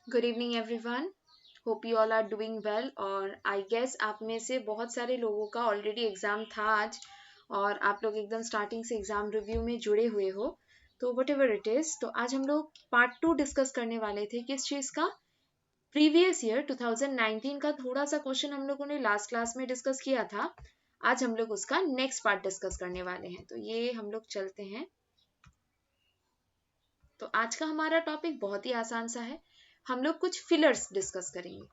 Good evening everyone. Hope you all are doing well. और I guess आप में से बहुत सारे लोगों का ऑलरेडी एग्जाम था आज, और आप लोग एकदम स्टार्टिंग से एग्जाम रिव्यू में जुड़े हुए हो। तो वट एवर इट इज, तो आज हम लोग पार्ट 2 डिस्कस करने वाले थे। किस चीज़ का? प्रीवियस ईयर 2019 का थोड़ा सा क्वेश्चन हम लोगों ने लास्ट क्लास में डिस्कस किया था। आज हम लोग उसका नेक्स्ट पार्ट डिस्कस करने वाले हैं, तो ये हम लोग चलते हैं। तो आज का हमारा टॉपिक बहुत ही आसान सा है। हम लोग कुछ फिलर्स डिस्कस करेंगे,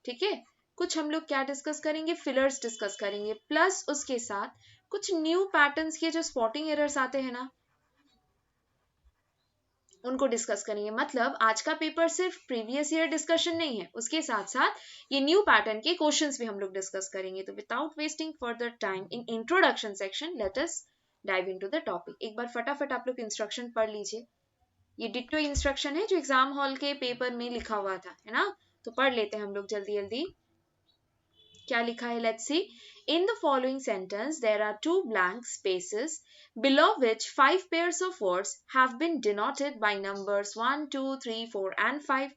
ठीक है। कुछ हम लोग क्या डिस्कस करेंगे? फिलर्स डिस्कस करेंगे, प्लस उसके साथ कुछ न्यू पैटर्न्स के जो स्पॉटिंग एरर्स आते हैं ना, उनको डिस्कस करेंगे। मतलब आज का पेपर सिर्फ प्रीवियस ईयर डिस्कशन नहीं है, उसके साथ साथ ये न्यू पैटर्न के क्वेश्चंस भी हम लोग डिस्कस करेंगे। तो without wasting further time in introduction section, let us dive into the topic. एक बार फटाफट आप लोग इंस्ट्रक्शन पढ़ लीजिए। ये डिट्टो इंस्ट्रक्शन है जो एग्जाम हॉल के पेपर में लिखा हुआ था, है ना। तो पढ़ लेते हैं हम लोग जल्दी जल्दी। क्या लिखा है? Let's see. In the following sentence, there are two blank spaces below which 5 pairs of words have been denoted by numbers 1, 2, 3, 4 and 5.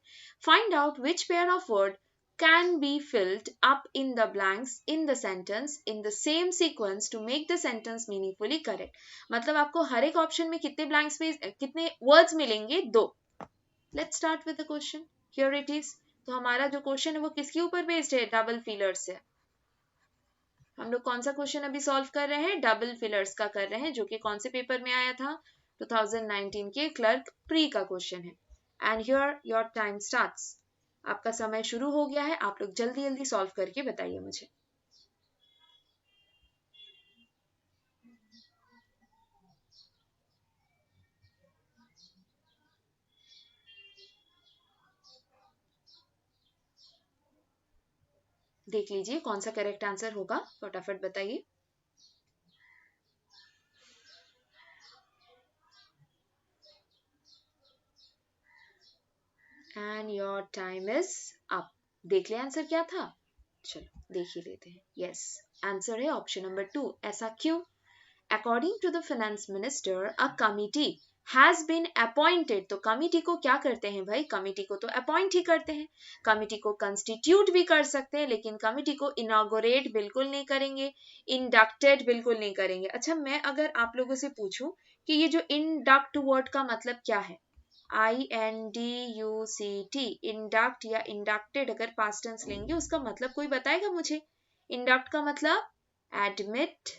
Find out which pair of word can be filled up in the blanks in the sentence in the same sequence to make the sentence meaningfully correct. मतलब आपको हर एक option में कितने blank space, कितने words मिलेंगे? 2. Let's start with the question. Here it is. तो हमारा जो क्वेश्चन है वो किसके ऊपर बेस्ड है? डबल फिलर्स से। हम लोग कौन सा क्वेश्चन अभी सॉल्व कर रहे हैं? डबल फिलर्स का कर रहे हैं, जो कि कौन से पेपर में आया था? 2019 के क्लर्क प्री का क्वेश्चन है। And here your time starts. आपका समय शुरू हो गया है, आप लोग जल्दी जल्दी सॉल्व करके बताइए मुझे। देख लीजिए कौन सा करेक्ट आंसर होगा, फटाफट बताइए। And your time is up. देख ले आंसर क्या था? चलो देख ही लेते हैं। यस, आंसर है ऑप्शन नंबर 2। ऐसा क्यों? According to the finance minister, a committee has been appointed. तो कमिटी को क्या करते हैं भाई? कमिटी को तो अपॉइंट ही करते हैं। कमिटी को कंस्टिट्यूट भी कर सकते हैं, लेकिन कमिटी को इनॉग्रेट बिल्कुल नहीं करेंगे, इंडक्टेड बिल्कुल नहीं करेंगे। अच्छा, मैं अगर आप लोगों से पूछूं कि ये जो इंडक्ट वर्ड का मतलब क्या है? INDUCT, इंडक्ट या इंडक्टेड अगर पास्ट टेंस लेंगे, उसका मतलब कोई बताएगा मुझे? इंडक्ट का मतलब एडमिट,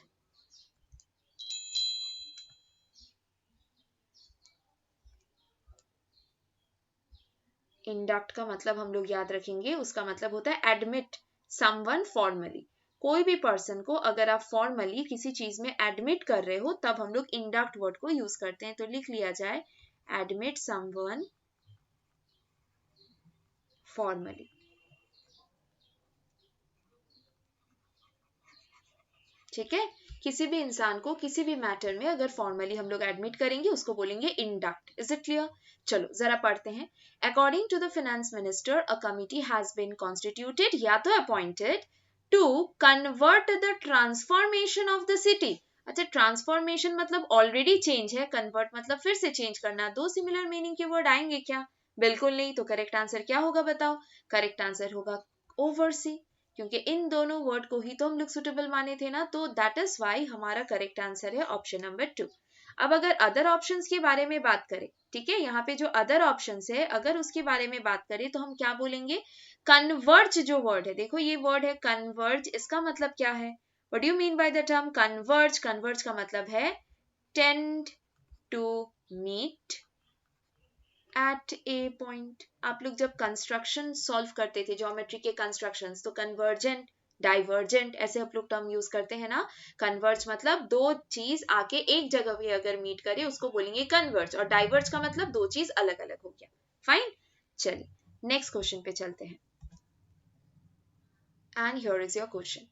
इंडक्ट का मतलब हम लोग याद रखेंगे, उसका मतलब होता है एडमिट समवन फॉर्मली। कोई भी पर्सन को अगर आप फॉर्मली किसी चीज में एडमिट कर रहे हो, तब हम लोग इंडक्ट वर्ड को यूज करते हैं। तो लिख लिया जाए, एडमिट समवन फॉर्मली। ठीक है, किसी भी इंसान को किसी भी मैटर में अगर फॉर्मली हम लोग एडमिट करेंगे, उसको बोलेंगे इंडक्ट। Is it clear? चलो जरा पढ़ते हैं। According to the finance minister, a committee has been constituted, या तो appointed, to convert the transformation of the city. अच्छा, ट्रांसफॉर्मेशन मतलब ऑलरेडी चेंज है, कन्वर्ट मतलब फिर से चेंज करना। दो सिमिलर मीनिंग के वर्ड आएंगे क्या? बिल्कुल नहीं। तो करेक्ट आंसर क्या होगा बताओ? करेक्ट आंसर होगा ओवरसी, क्योंकि इन दोनों वर्ड को ही तो हम लोग सुटेबल माने थे ना। तो दैट इज वाई हमारा करेक्ट आंसर है ऑप्शन नंबर 2। अब अगर अदर ऑप्शंस के बारे में बात करें, ठीक है, यहाँ पे जो अदर ऑप्शंस है, अगर उसके बारे में बात करें तो हम क्या बोलेंगे? कन्वर्ज जो वर्ड है, देखो ये वर्ड है कन्वर्ज, इसका मतलब क्या है? What do you mean by the term converge? Converge का मतलब है tend to meet at a point. आप लोग जब कंस्ट्रक्शन सॉल्व करते थे, ज्योमेट्री के कंस्ट्रक्शंस, तो कन्वर्जेंट, डाइवर्जेंट ऐसे आप लोग टर्म यूज करते हैं ना। कन्वर्ज मतलब दो चीज आके एक जगह पे अगर मीट करे, उसको बोलेंगे कन्वर्ज। और डाइवर्ज का मतलब दो चीज अलग अलग हो गया। फाइन, चलिए नेक्स्ट क्वेश्चन पे चलते हैं। And here is your question.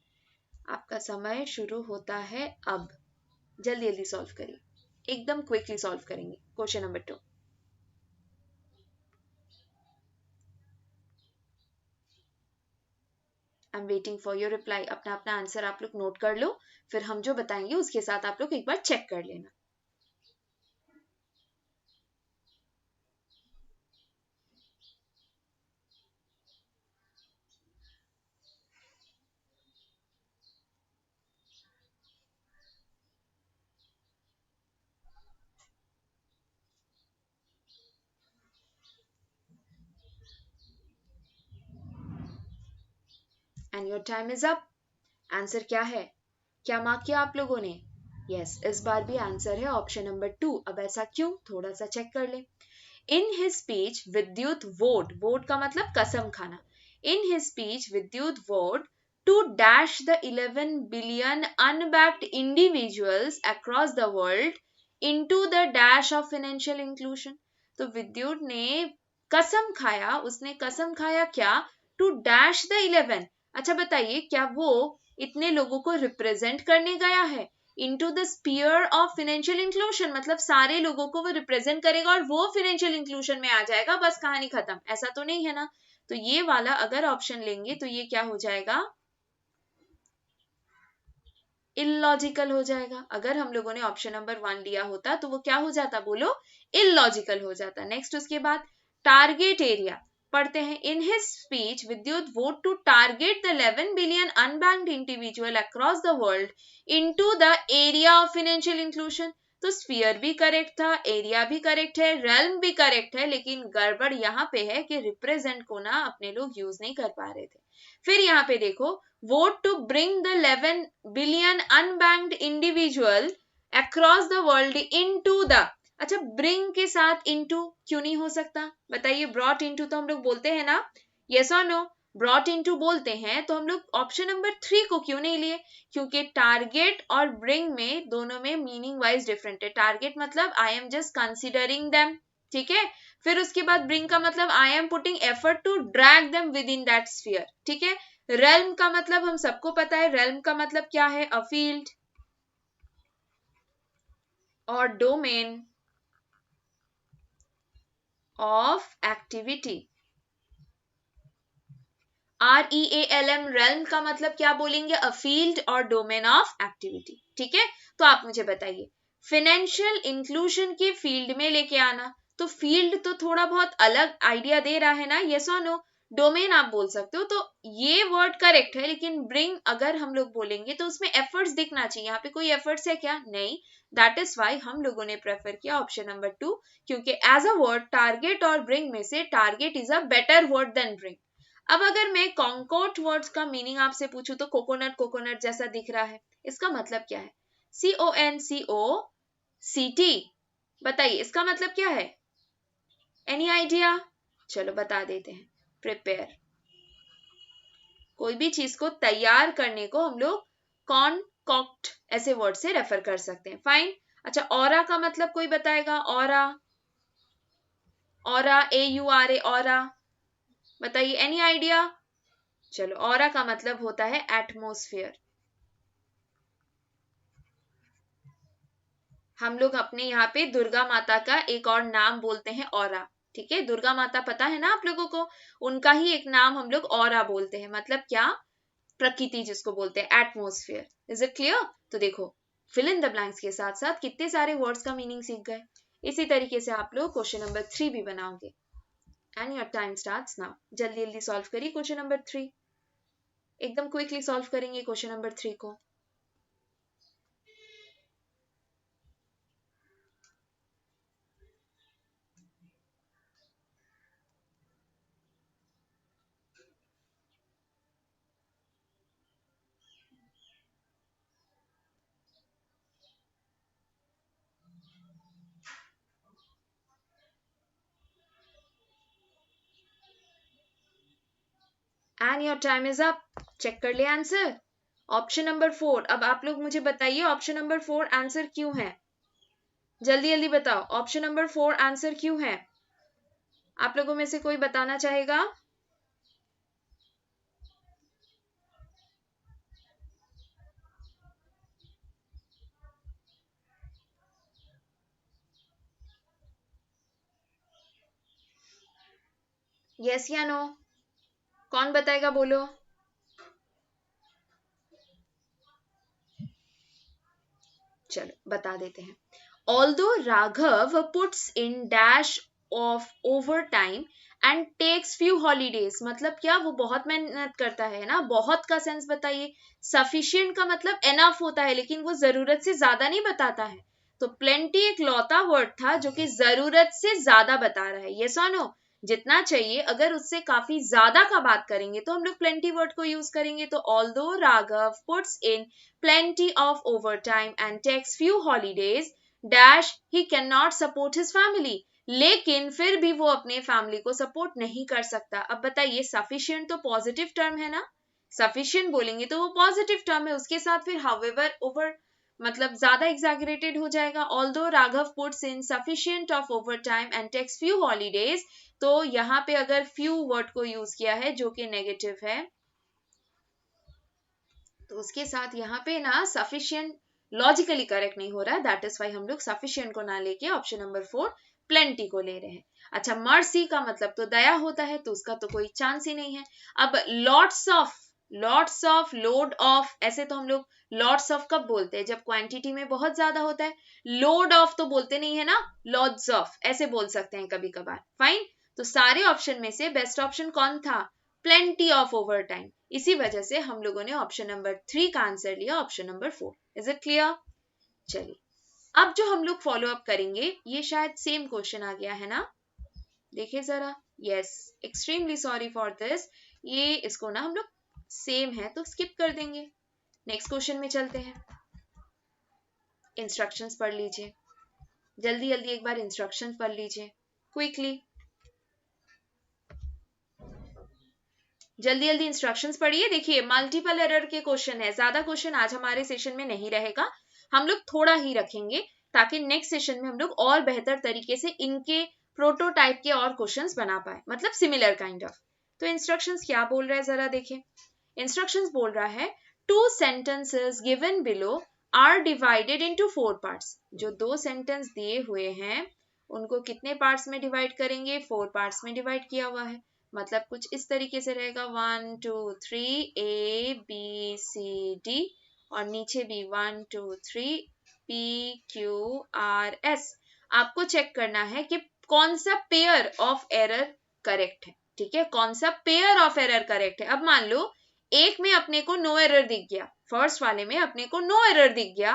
आपका समय शुरू होता है अब। जल्दी जल्दी सॉल्व करिए, एकदम क्विकली सॉल्व करेंगे। Question number 2। I am waiting for your reply. अपना अपना आंसर आप लोग नोट कर लो, फिर हम जो बताएंगे उसके साथ आप लोग एक बार चेक कर लेना। And your time is up. Answer क्या है? क्या मार्क किया आप लोगों ने? यस, इस बार भी आंसर है ऑप्शन नंबर 2। अब ऐसा क्यों, थोड़ा सा चेक कर ले। इन हिज स्पीच विद्युत वोट का मतलब कसम खाना। इन हिज स्पीच विद्युत vote to dash the 11 billion unbacked individuals across the world into the dash of financial inclusion। तो विद्युत ने कसम खाया, उसने कसम खाया क्या? to dash the 11। अच्छा बताइए, क्या वो इतने लोगों को रिप्रेजेंट करने गया है? into the sphere of financial inclusion मतलब सारे लोगों को वो रिप्रेजेंट करेगा और वो फाइनेंशियल इंक्लूजन में आ जाएगा, बस कहानी खत्म। ऐसा तो नहीं है ना। तो ये वाला अगर ऑप्शन लेंगे तो ये क्या हो जाएगा? इलॉजिकल हो जाएगा। अगर हम लोगों ने ऑप्शन नंबर 1 लिया होता तो वो क्या हो जाता? बोलो, इलॉजिकल हो जाता। नेक्स्ट उसके बाद टारगेट एरिया पढ़ते हैं। इन हिज स्पीच विद्युत vote to target the 11 billion unbanked individual across the world into the area of financial inclusion. तो स्फीयर भी करेक्ट था, एरिया भी करेक्ट है, रेल्म भी करेक्ट है, लेकिन गड़बड़ यहाँ पे है कि रिप्रेजेंट को ना अपने लोग यूज नहीं कर पा रहे थे। फिर यहाँ पे देखो, vote to bring the 11 billion unbanked individual across the world into the। अच्छा, bring के साथ into क्यों नहीं हो सकता? बताइए, brought into तो हम लोग बोलते हैं ना, yes or no? brought into बोलते हैं, तो हम लोग ऑप्शन नंबर 3 को क्यों नहीं लिए? क्योंकि टारगेट और ब्रिंग में दोनों में मीनिंग वाइज डिफरेंट है। टारगेट मतलब I am just considering them, ठीक है। फिर उसके बाद ब्रिंग का मतलब I am putting effort to drag them within that sphere, ठीक है। रेल्म का मतलब हम सबको पता है, रेल्म का मतलब क्या है? अ फील्ड और domain of activity. REALM, realm का मतलब क्या बोलेंगे? अ फील्ड और डोमेन ऑफ एक्टिविटी, ठीक है। तो आप मुझे बताइए, फाइनेंशियल इंक्लूजन के फील्ड में लेके आना, तो फील्ड तो थोड़ा बहुत अलग आइडिया दे रहा है ना, यस और नो? डोमेन आप बोल सकते हो, तो ये वर्ड करेक्ट है, लेकिन ब्रिंग अगर हम लोग बोलेंगे तो उसमें एफर्ट्स दिखना चाहिए। यहाँ पे कोई एफर्ट्स है क्या? नहीं। दैट इज वाई हम लोगों ने प्रेफर किया ऑप्शन नंबर 2, क्योंकि एज अ वर्ड टारगेट और ब्रिंग में से target is a better word than bring. अब अगर मैं कॉन्कॉर्ड वर्ड्स का मीनिंग आपसे पूछूं तो कोकोनट कोकोनट जैसा दिख रहा है, इसका मतलब क्या है? CONCOCT, बताइए इसका मतलब क्या है? Any idea? चलो बता देते हैं, प्रिपेयर। कोई भी चीज को तैयार करने को हम लोग कॉन्कॉक्ट ऐसे वर्ड से रेफर कर सकते हैं। फाइन। अच्छा, ऑरा का मतलब कोई बताएगा? ऑरा, ऑरा, AURA, ऑरा, बताइए, एनी आइडिया? चलो, ऑरा का मतलब होता है एटमॉस्फेयर। हम लोग अपने यहाँ पे दुर्गा माता का एक और नाम बोलते हैं ऑरा, ठीक है। दुर्गा माता पता है ना आप लोगों को, उनका ही एक नाम हम लोग ऑरा बोलते हैं। मतलब क्या? प्रकृति जिसको बोलते हैं, एटमॉस्फेयर। Is it clear? तो देखो, फिल इन द ब्लैंक्स के साथ साथ कितने सारे वर्ड्स का मीनिंग सीख गए। इसी तरीके से आप लोग क्वेश्चन नंबर 3 भी बनाओगे। And your time starts now. जल्दी जल्दी सॉल्व करिए क्वेश्चन नंबर 3, एकदम क्विकली सॉल्व करेंगे क्वेश्चन नंबर 3 को। And your time is up. Check कर ले आंसर। Option number 4। अब आप लोग मुझे बताइए ऑप्शन नंबर 4 आंसर क्यों है? जल्दी जल्दी बताओ, ऑप्शन नंबर 4 आंसर क्यों है? आप लोगों में से कोई बताना चाहेगा? यस या नो? कौन बताएगा? बोलो। चलो बता देते हैं। Although Raghav puts in dash of overtime and takes few holidays, मतलब क्या? वो बहुत मेहनत करता है ना। बहुत का सेंस बताइए। सफिशिएंट का मतलब एनफ होता है, लेकिन वो जरूरत से ज्यादा नहीं बताता है। तो प्लेंटी एक लौता वर्ड था जो कि जरूरत से ज्यादा बता रहा है, यस और नो? जितना चाहिए, अगर उससे काफी ज्यादा का बात करेंगे तो हम लोग plenty वर्ड को यूज करेंगे। तो although Raghav puts in plenty of overtime and takes few holidays dash he cannot support his family, लेकिन फिर भी वो अपने फैमिली को सपोर्ट नहीं कर सकता। अब बताइए, सफिशिएंट तो पॉजिटिव टर्म है ना, सफिशिएंट बोलेंगे तो वो पॉजिटिव टर्म है, उसके साथ फिर हाउएवर ओवर मतलब ज्यादा एग्जैगरेटेड हो जाएगा। Although Raghav puts in sufficient of overtime and takes few holidays, तो यहाँ पे अगर फ्यू वर्ड को यूज किया है जो कि नेगेटिव है, तो उसके साथ यहाँ पे ना सफिशिएंट लॉजिकली करेक्ट नहीं हो रहा है, दैट इज वाई हम लोग सफिशिएंट को ना लेके ऑप्शन नंबर 4 प्लेंटी को ले रहे हैं। अच्छा, मर्सी का मतलब तो दया होता है, तो उसका तो कोई चांस ही नहीं है। अब लॉट्स ऑफ लोड ऑफ, ऐसे तो हम लोग लॉट्स ऑफ कब बोलते हैं, जब क्वांटिटी में बहुत ज्यादा होता है। लोड ऑफ तो बोलते नहीं है ना, लॉट्स ऑफ ऐसे बोल सकते हैं कभी कभार। फाइन, तो सारे ऑप्शन में से बेस्ट ऑप्शन कौन था, प्लेंटी ऑफ ओवर टाइम। इसी वजह से हम लोगों ने ऑप्शन नंबर 3 का आंसर लिया, option number 4। Is it clear? चलिए, अब जो हम लोग फॉलो अप करेंगे, ये शायद सेम क्वेश्चन आ गया है ना, देखिए जरा। Yes, extremely sorry for this, ये इसको ना हम लोग सेम है तो स्किप कर देंगे। नेक्स्ट क्वेश्चन में चलते हैं। इंस्ट्रक्शंस पढ़ लीजिए, जल्दी जल्दी एक बार इंस्ट्रक्शंस पढ़ लीजिए क्विकली, जल्दी जल्दी इंस्ट्रक्शंस पढ़िए। देखिए, मल्टीपल एरर के क्वेश्चन है, ज्यादा क्वेश्चन आज हमारे सेशन में नहीं रहेगा, हम लोग थोड़ा ही रखेंगे ताकि नेक्स्ट सेशन में हम लोग और बेहतर तरीके से इनके प्रोटोटाइप के और क्वेश्चंस बना पाए, मतलब सिमिलर काइंड ऑफ। तो इंस्ट्रक्शंस क्या बोल रहा है जरा देखिए। इंस्ट्रक्शंस बोल रहा है, 2 sentences given below are divided into 4 parts। जो 2 सेंटेंस दिए हुए हैं उनको कितने पार्ट्स में डिवाइड करेंगे, 4 पार्ट्स में डिवाइड किया हुआ है। मतलब कुछ इस तरीके से रहेगा, 1 2 3 A B C D, और नीचे भी 1 2 3 P Q R S। आपको चेक करना है कि कौन सा पेयर ऑफ एरर करेक्ट है, ठीक है, कौन सा पेयर ऑफ एरर करेक्ट है। अब मान लो एक में अपने को नो एरर दिख गया, फर्स्ट वाले में अपने को नो एरर दिख गया,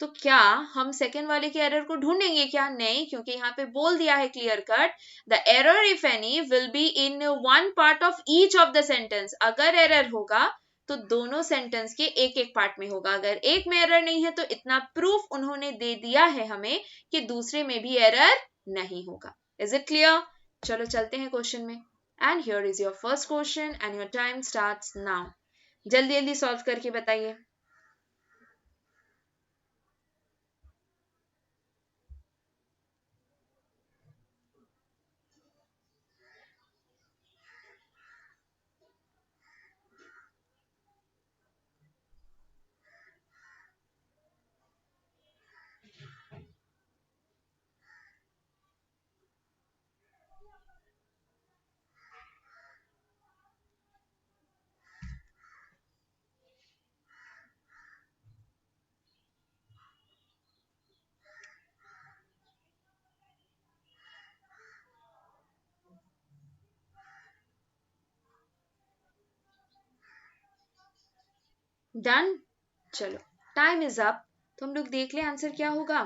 तो क्या हम सेकेंड वाले के एरर को ढूंढेंगे क्या? नहीं, क्योंकि यहाँ पे बोल दिया है clear cut, the error if any will be in one part of each of the sentence. अगर एरर होगा तो दोनों सेंटेंस के एक एक पार्ट में होगा, अगर एक में एरर नहीं है तो इतना प्रूफ उन्होंने दे दिया है हमें कि दूसरे में भी एरर नहीं होगा। Is it clear? चलो चलते हैं क्वेश्चन में। And here is your first question and your time starts now. जल्दी जल्दी सॉल्व करके बताइए। डन, चलो टाइम इज अप, तो हम लोग देख ले आंसर क्या होगा।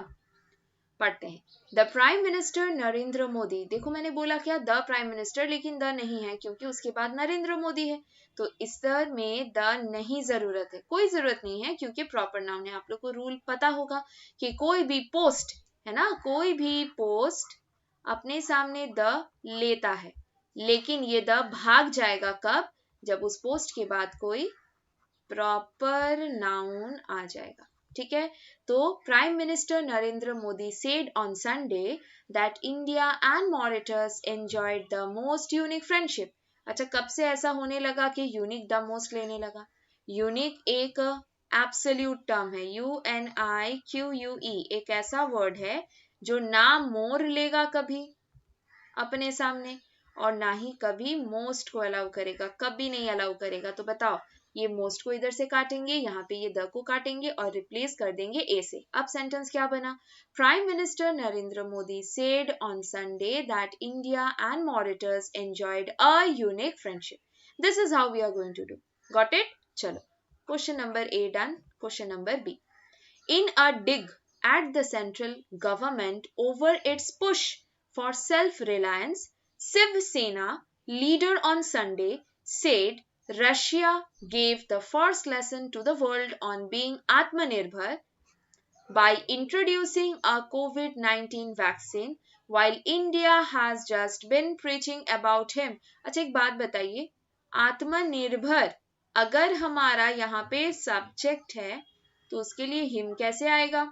पढ़ते हैं। The prime minister Narendra Modi, देखो मैंने बोला क्या, द प्राइम मिनिस्टर, लेकिन द नहीं है क्योंकि उसके बाद नरेंद्र मोदी है, तो इस तरह में द नहीं जरूरत है, कोई जरूरत नहीं है क्योंकि प्रॉपर नाउन है। आप लोग को रूल पता होगा कि कोई भी पोस्ट है ना, कोई भी पोस्ट अपने सामने द लेता है, लेकिन ये द भाग जाएगा कब, जब उस पोस्ट के बाद कोई प्रॉपर नाउन आ जाएगा, ठीक है। तो prime minister Narendra Modi said on Sunday that India and Mauritius enjoyed the most unique friendship. अच्छा, कब से ऐसा होने लगा कि यूनिक द मोस्ट लेने लगा? यूनिक एक एब्सोल्यूट टर्म है, UNIQUE, एक ऐसा वर्ड है जो ना मोर लेगा कभी अपने सामने और ना ही कभी मोस्ट को अलाउ करेगा, कभी नहीं अलाउ करेगा। तो बताओ, ये मोस्ट को इधर से काटेंगे, यहाँ पे ये द को काटेंगे और रिप्लेस कर देंगे ए से। अब सेंटेंस क्या बना? Prime minister Narendra Modi said on Sunday that India and Mauritius enjoyed a unique friendship. This is how we are going to do. Got it? चलो, question number A done. Question number B, in a dig at the central government over its push for self-reliance, Shiv Sena leader on Sunday said Russia gave the first lesson to the world on being Atmanirbhar by introducing a COVID-19 vaccine while India has just been preaching about him. अच्छा एक बात बताइए, आत्मनिर्भर अगर हमारा यहाँ पे subject है तो उसके लिए हिम कैसे आएगा?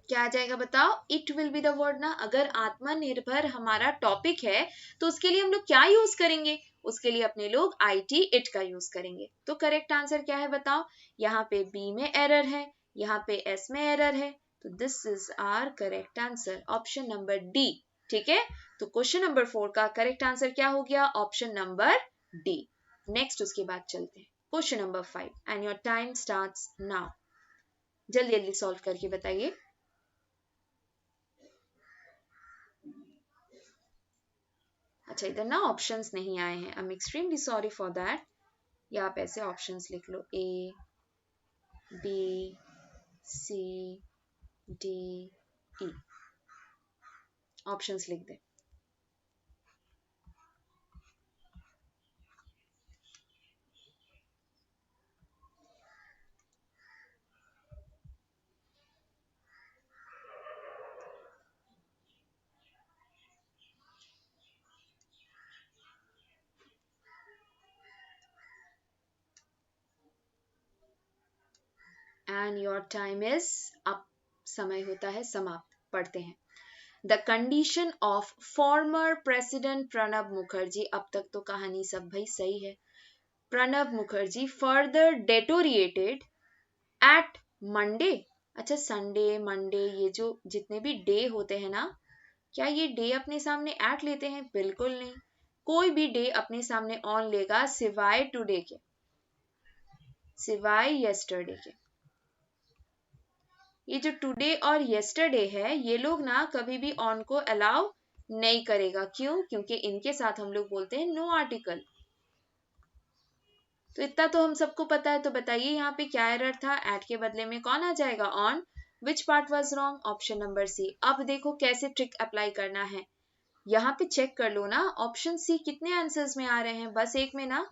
क्या आ जाएगा बताओ? It will be the word ना. अगर आत्मनिर्भर हमारा टॉपिक है तो उसके लिए हम लोग क्या यूज करेंगे? उसके लिए अपने लोग IT इट का यूज करेंगे. तो करेक्ट आंसर क्या है बताओ? यहाँ पे बी में एरर है, यहाँ पे एस में एरर है, तो this is our correct answer, option number D. ठीक है, तो क्वेश्चन नंबर 4 का करेक्ट आंसर क्या हो गया? Option number D. नेक्स्ट उसके बाद चलते हैं question number 5 and your time starts now. जल्दी जल्दी सॉल्व करके बताइए. अच्छा, इधर ना ऑप्शंस नहीं आए हैं. I am extremely sorry for that. या आप ऐसे ऑप्शंस लिख लो, A B C D E. Options लिख दे. And your time is up. समय होता है समाप्त. पढ़ते हैं. The condition of former president Pranab Mukherjee. अब तक तो कहानी सब भाई सही है. Pranab Mukherjee further deteriorated at Monday. अच्छा, संडे मंडे ये जो जितने भी डे होते हैं ना, क्या ये डे अपने सामने एट लेते हैं? बिल्कुल नहीं. कोई भी डे अपने सामने ऑन लेगा सिवाय टुडे के, सिवाय यस्टरडे के. ये जो टुडे और यस्टरडे है, ये लोग ना कभी भी ऑन को अलाउ नहीं करेगा. क्यों? क्योंकि इनके साथ हम लोग बोलते हैं नो आर्टिकल. तो इतना तो हम सबको पता है. तो बताइए यहाँ पे क्या एरर था? एट के बदले में कौन आ जाएगा? On. Which part was wrong? Option number C. अब देखो कैसे ट्रिक अप्लाई करना है. यहाँ पे चेक कर लो ना, ऑप्शन सी कितने आंसर्स में आ रहे हैं? बस एक में ना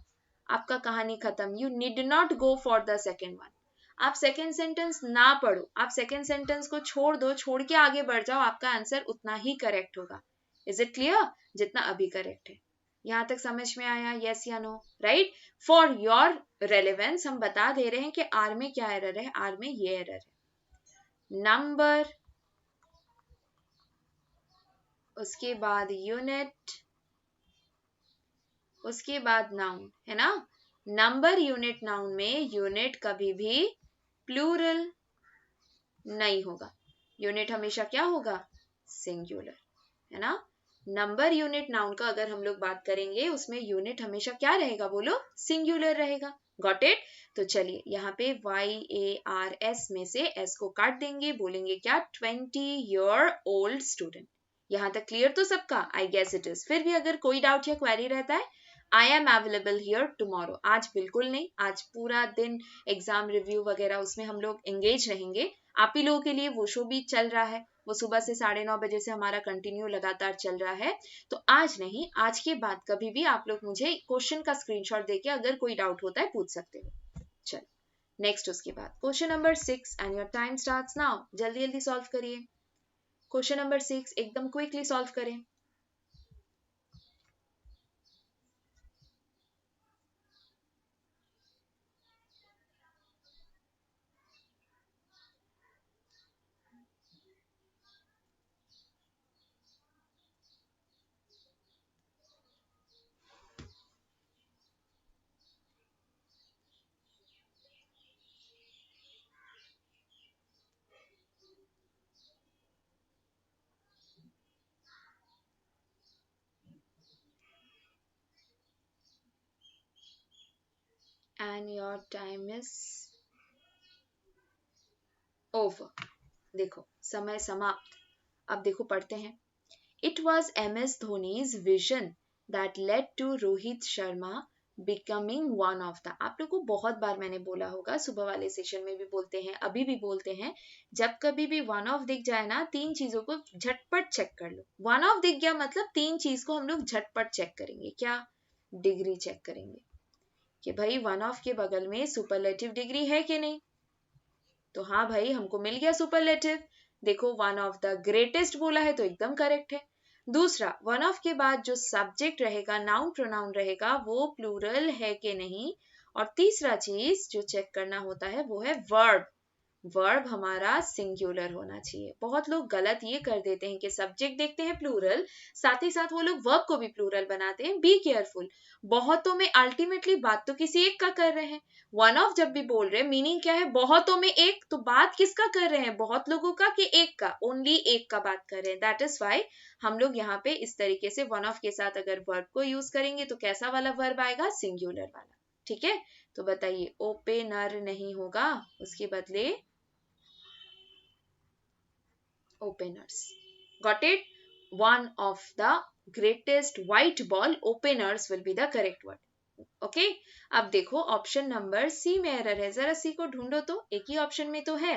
आपका कहानी खत्म. You need not go for the second one. आप सेकेंड सेंटेंस ना पढ़ो, आप सेकेंड सेंटेंस को छोड़ दो, छोड़ के आगे बढ़ जाओ, आपका आंसर उतना ही करेक्ट होगा. Is it clear? जितना अभी करेक्ट है. यहां तक समझ में आया? यस या no? Right. For your relevance हम बता दे रहे हैं कि आर में क्या एरर है. आर में ये एरर है. नंबर, उसके बाद यूनिट, उसके बाद नाउन, है ना. नंबर यूनिट नाउन में यूनिट कभी भी प्लूरल नहीं होगा. यूनिट हमेशा क्या होगा? सिंगुलर, है ना. नंबर यूनिट नाउन का अगर हम लोग बात करेंगे, उसमें यूनिट हमेशा क्या रहेगा? बोलो, सिंगुलर रहेगा. Got it. तो चलिए यहाँ पे YARS में से S को काट देंगे, बोलेंगे क्या? 20-year-old student. यहाँ तक क्लियर तो सबका? I guess it is. फिर भी अगर कोई डाउट या क्वेरी रहता है, I am available here tomorrow. आज बिल्कुल नहीं, आज पूरा दिन एग्जाम रिव्यू वगैरह उसमें हम लोग एंगेज रहेंगे. आप ही लोगों के लिए वो शो भी चल रहा है, वो सुबह से 9:30 बजे से हमारा कंटिन्यू लगातार चल रहा है. तो आज नहीं, आज के बाद कभी भी आप लोग मुझे क्वेश्चन का स्क्रीनशॉट देके अगर कोई डाउट होता है पूछ सकते हो. चल नेक्स्ट, उसके बाद question number 6 and your time starts now. जल्दी जल्दी सॉल्व करिए. क्वेश्चन नंबर 6 एकदम क्विकली सॉल्व करें. and your time is over. देखो समय समाप्त. अब देखो पढ़ते हैं. It was MS Dhoni's vision that led to Rohit Sharma becoming one of the. आप लोग को बहुत बार मैंने बोला होगा, सुबह वाले सेशन में भी बोलते हैं, अभी भी बोलते हैं, जब कभी भी वन ऑफ दिख जाए ना, 3 चीजों को झटपट चेक कर लो। वन ऑफ दिख गया मतलब 3 चीज को हम लोग झटपट चेक करेंगे। क्या? डिग्री चेक करेंगे कि भाई वन ऑफ के बगल में सुपरलेटिव डिग्री है कि नहीं। तो हाँ भाई, हमको मिल गया सुपरलेटिव। देखो, वन ऑफ द ग्रेटेस्ट बोला है तो एकदम करेक्ट है। दूसरा, वन ऑफ के बाद जो सब्जेक्ट रहेगा, नाउन प्रोनाउन रहेगा, वो प्लूरल है कि नहीं। और तीसरा चीज जो चेक करना होता है वो है वर्ब। वर्ब हमारा सिंगुलर होना चाहिए। बहुत लोग गलत ये कर देते हैं कि सब्जेक्ट देखते हैं प्लूरल, साथ ही साथ वो लोग वर्ब को भी प्लूरल बनाते हैं। बी केयरफुल, बहुतों में अल्टीमेटली बात तो किसी एक का कर रहे हैं। वन ऑफ जब भी बोल रहे हैं, मीनिंग क्या है? बहुतों में एक, तो बात किसका कर रहे हैं? बहुत लोगों का कि एक का? ओनली एक का बात कर रहे हैं। दैट इज वाई हम लोग यहाँ पे इस तरीके से वन ऑफ के साथ अगर वर्ब को यूज करेंगे तो कैसा वाला वर्ब आएगा? सिंगुलर वाला। ठीक है, तो बताइए, ओपेनर नहीं होगा, उसके बदले openers. Got it? One of the greatest white ball openers will be the correct word. Okay? अब देखो, ऑप्शन नंबर सी में एरर है। जरा सी को ढूंढो तो, एक ही ऑप्शन में तो है।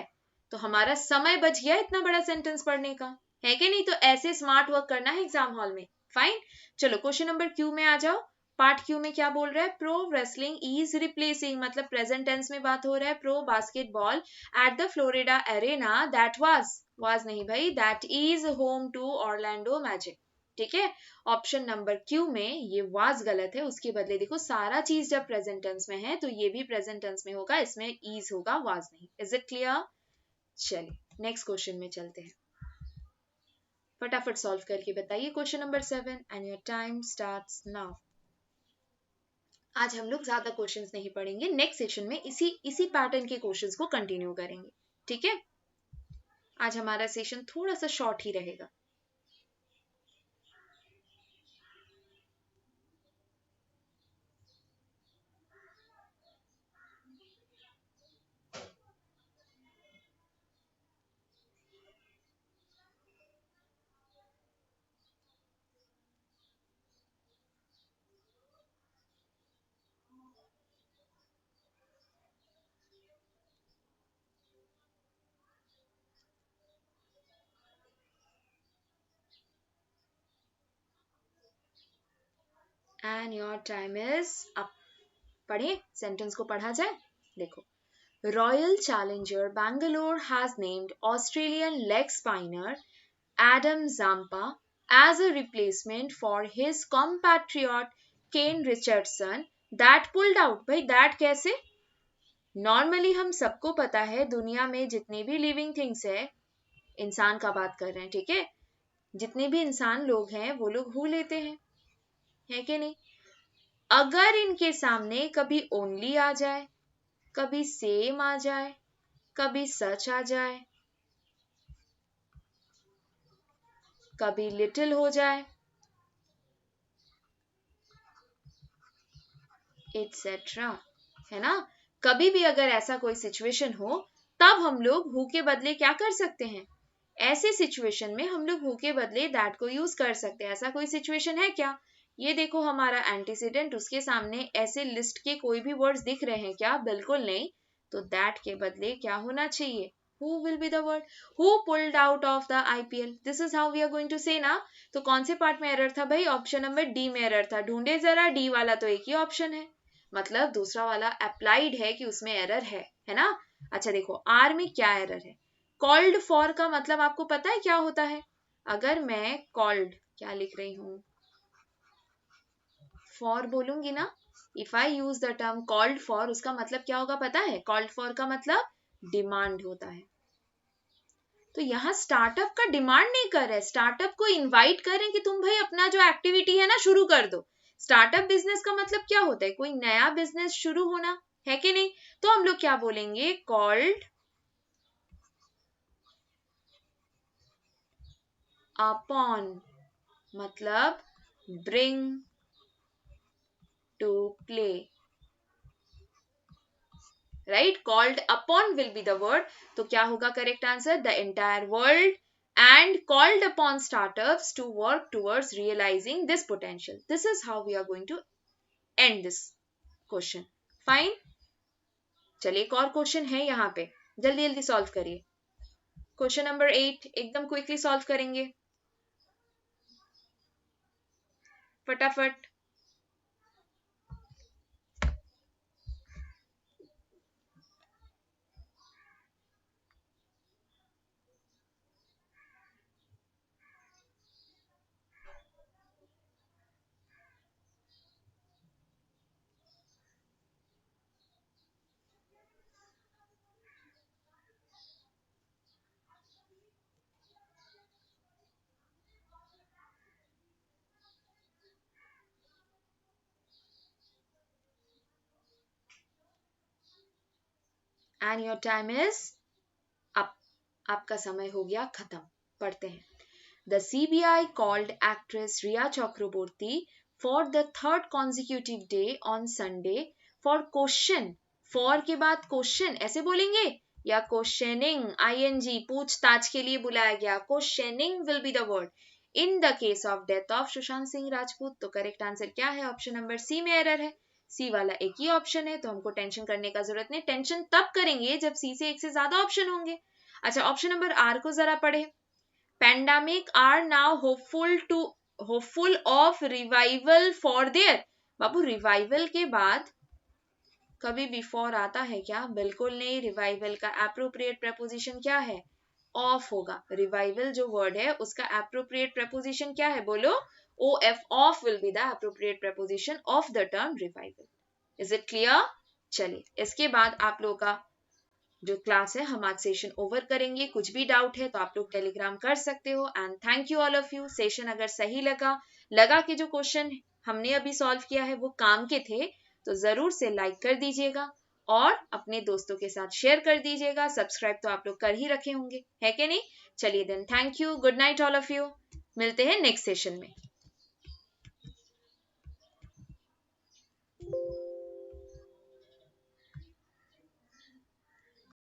तो हमारा समय बच गया इतना बड़ा सेंटेंस पढ़ने का, है कि नहीं? तो ऐसे स्मार्ट वर्क करना है एग्जाम हॉल में। फाइन, चलो क्वेश्चन नंबर क्यू में आ जाओ। पार्ट क्यू में क्या बोल रहा है? प्रो रेसलिंग इज रिप्लेसिंग, मतलब प्रेजेंट टेंस में बात हो रहा है, pro basketball at the Florida arena that was नहीं भाई, that is home to Orlando Magic. ठीक है, ऑप्शन नंबर क्यू में ये वाज गलत है, उसके बदले देखो, सारा चीज जब प्रेजेंट टेंस में है तो ये भी प्रेजेंट टेंस में होगा, इसमें इज होगा, वाज नहीं। Is it clear? चलिए नेक्स्ट क्वेश्चन में चलते हैं। फटाफट सॉल्व करके बताइए question number 7 and your time starts now. आज हम लोग ज्यादा क्वेश्चंस नहीं पढ़ेंगे, नेक्स्ट सेशन में इसी पैटर्न के क्वेश्चंस को कंटिन्यू करेंगे। ठीक है, आज हमारा सेशन थोड़ा सा शॉर्ट ही रहेगा। And your time is up. पढ़े, सेंटेंस को पढ़ा जाए। देखो, Royal Challenger Bangalore has named Australian leg spinner Adam Zampa as a replacement for his compatriot Kane Richardson that pulled out। भाई दैट कैसे? नॉर्मली हम सबको पता है दुनिया में जितने भी लिविंग थिंग्स है, इंसान का बात कर रहे हैं, ठीक है, जितने भी इंसान लोग हैं वो लोग हु लेते हैं, है कि नहीं? अगर इनके सामने कभी ओनली आ जाए, कभी सेम आ जाए, कभी सच आ जाए, कभी लिटिल हो जाए, एटसेट्रा, है ना? कभी भी अगर ऐसा कोई सिचुएशन हो, तब हम लोग हु के बदले क्या कर सकते हैं? ऐसे सिचुएशन में हम लोग हु के बदले दैट को यूज कर सकते हैं। ऐसा कोई सिचुएशन है क्या? ये देखो हमारा एंटीसीडेंट, उसके सामने ऐसे लिस्ट के कोई भी वर्ड्स दिख रहे हैं क्या? बिल्कुल नहीं। तो दैट के बदले क्या होना चाहिए? Who will be the word? Who pulled out of the IPL? This is how we are going to say ना। तो कौन से पार्ट में एरर था भाई? ऑप्शन नंबर डी में एरर था। ढूंढे जरा, डी वाला तो एक ही ऑप्शन है, मतलब दूसरा वाला अप्लाइड है कि उसमें एरर है ना? अच्छा देखो, आर में क्या एरर है? कॉल्ड फॉर का मतलब आपको पता है क्या होता है? अगर मैं कॉल्ड क्या लिख रही हूं, फॉर बोलूंगी ना, if I use the term called for, उसका मतलब क्या होगा पता है? कॉल्ड फॉर का मतलब डिमांड होता है। तो यहाँ स्टार्टअप का डिमांड नहीं कर रहे, स्टार्टअप को इनवाइट कर रहे हैं कि तुम भाई अपना जो एक्टिविटी है ना शुरू कर दो। स्टार्टअप बिजनेस का मतलब क्या होता है? कोई नया बिजनेस शुरू होना, है कि नहीं? तो हम लोग क्या बोलेंगे? कॉल्ड अपॉन, मतलब bring to play, right? Called upon will be the word. तो क्या होगा correct answer? The entire world and called upon startups to work towards realizing this potential. This is how we are going to end this question. Fine, चलिए एक और question है यहाँ पे, जल्दी जल्दी सॉल्व करिए। क्वेश्चन नंबर 8 एकदम क्विकली सॉल्व करेंगे, फटाफट। And your time is up, आपका समय हो गया खत्म। पढ़ते हैं। The CBI called actress Riya Chakraborty for the third consecutive day on Sunday for question. For के बाद question ऐसे बोलेंगे या questioning ing पूछताछ के लिए बुलाया गया। Questioning will be the word. In the case of death of Sushant Singh Rajput, तो करेक्ट आंसर क्या है? ऑप्शन नंबर सी में एरर है। सी वाला एक ही ऑप्शन है, तो हमको टेंशन करने का जरूरत नहीं। टेंशन तब करेंगे जब सी से एक से ज्यादा ऑप्शन होंगे। अच्छा, ऑप्शन नंबर आर को जरा पढ़े। Pandemic are now hopeful of revival for their। Babu revival के बाद कभी बिफोर आता है क्या? बिल्कुल नहीं। रिवाइवल का एप्रोप्रिएट प्रपोजिशन क्या है? ऑफ होगा। रिवाइवल जो वर्ड है उसका एप्रोप्रिएट प्रपोजिशन क्या है? बोलो। OF, of will be the appropriate preposition of the term revival. Is it clear? चलिए इसके बाद आप लोगों का जो क्लास है हम आज सेशन ओवर करेंगे। कुछ भी डाउट है तो आप लोग टेलीग्राम कर सकते हो। And thank you all of you. Session अगर सही लगा कि जो क्वेश्चन हमने अभी सॉल्व किया है वो काम के थे, तो जरूर से लाइक कर दीजिएगा और अपने दोस्तों के साथ शेयर कर दीजिएगा। सब्सक्राइब तो आप लोग कर ही रखे होंगे, है कि नहीं? चलिए then, thank you, good night all of you. मिलते हैं नेक्स्ट सेशन में।